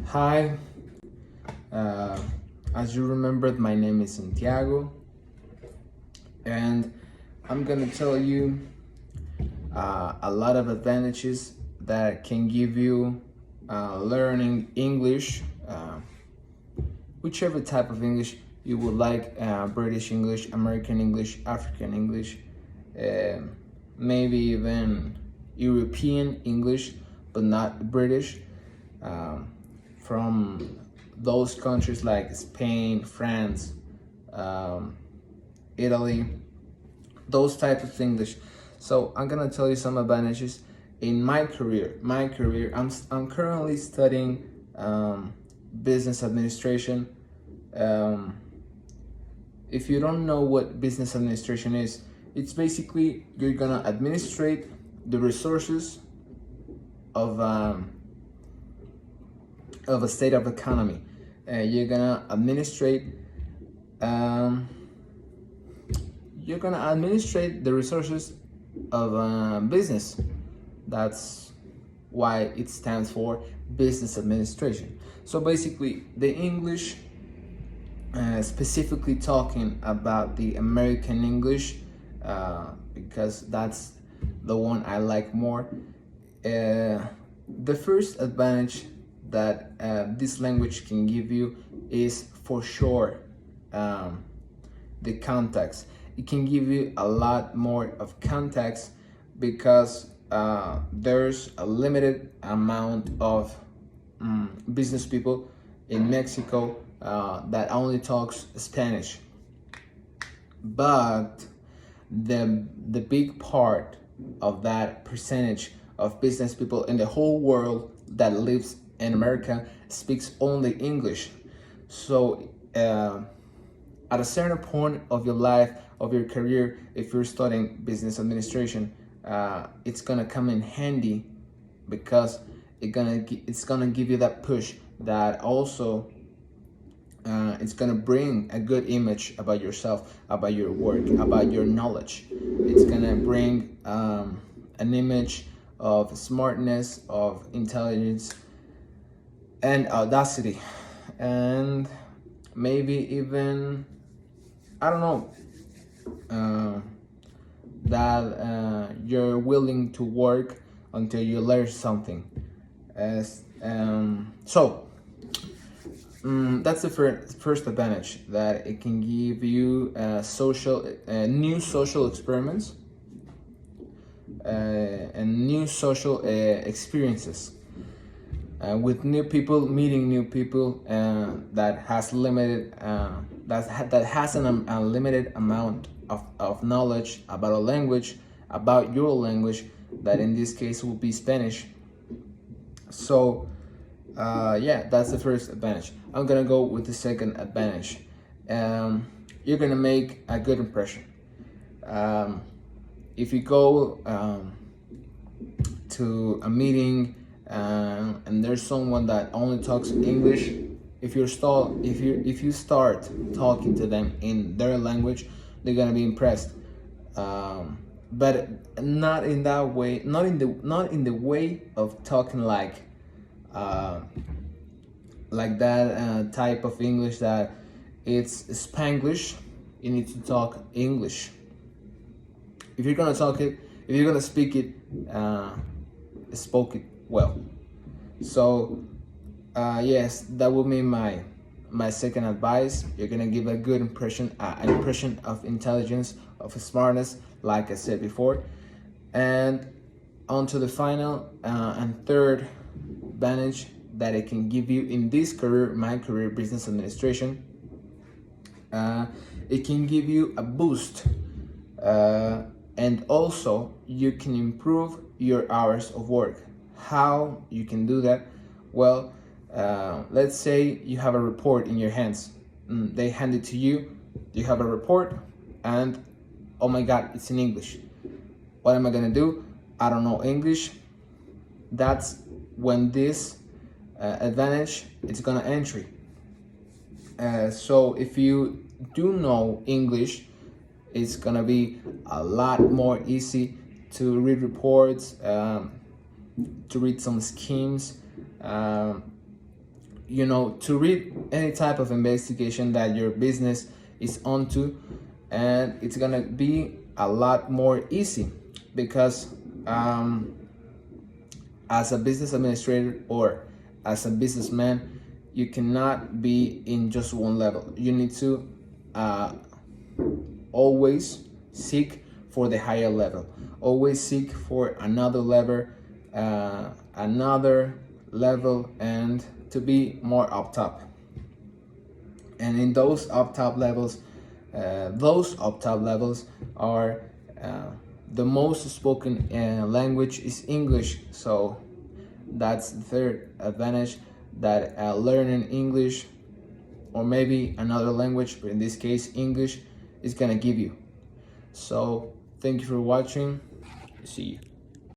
Hi, uh, as you remembered, my name is Santiago, and I'm gonna tell you a lot of advantages that can give you learning English, whichever type of English you would like, British English, American English, African English, uh, maybe even European English, but not British. Um, from those countries like Spain, France, um, Italy, those types of English. So I'm gonna tell you some advantages in my career. I'm currently studying business administration. Um, if you don't know what business administration is, it's basically you're gonna administrate the resources of a state of economy. You're gonna administrate um, the resources of a business. That's why it stands for business administration. So basically, the English, specifically talking about the American English, because that's the one I like more. The first advantage that this language can give you is for sure the context. It can give you a lot more of context because there's a limited amount of business people in Mexico that only talks Spanish. But the big part of that percentage of business people in the whole world that lives in America speaks only English. So at a certain point of your life, of your career, if you're studying business administration, it's gonna come in handy because it's gonna give you that push that also it's gonna bring a good image about yourself, about your work, about your knowledge. It's gonna bring an image of smartness, of intelligence, and audacity, and maybe even, I don't know, that you're willing to work until you learn something. That's the first advantage, that it can give you new social experiments and new social experiences with new people, meeting new people that has limited that has an unlimited amount of knowledge about a language, about your language, that in this case will be Spanish. So yeah, that's the first advantage. I'm gonna go with the second advantage. You're gonna make a good impression. If you go to a meeting and there's someone that only talks English, if you start talking to them in their language, they're gonna be impressed. But not in that way, not in the way of talking like that type of English that it's Spanglish. You need to talk English. If you're gonna talk it, if you're gonna speak it, spoke it well. So yes, that would be my second advice. You're gonna give a good impression, an impression of intelligence, of smartness, like I said before. And on to the final and third advantage that it can give you in this career, my career, business administration. It can give you a boost, and also you can improve your hours of work. How you can do that? Well, let's say you have a report in your hands. They hand it to you. You have a report, and oh my God, it's in English. What am I gonna do? I don't know English. That's when this advantage it's gonna entry. So if you do know English, it's gonna be a lot more easy to read reports, to read some schemes, to read any type of investigation that your business is onto, and it's gonna be a lot more easy because as a business administrator or as a businessman, you cannot be in just one level. You need to always seek for the higher level. Always seek for another level, and to be more up top. And in those up top levels are the most spoken language is English. So that's the third advantage that learning English, or maybe another language, but in this case English, is gonna give you. So thank you for watching. See you.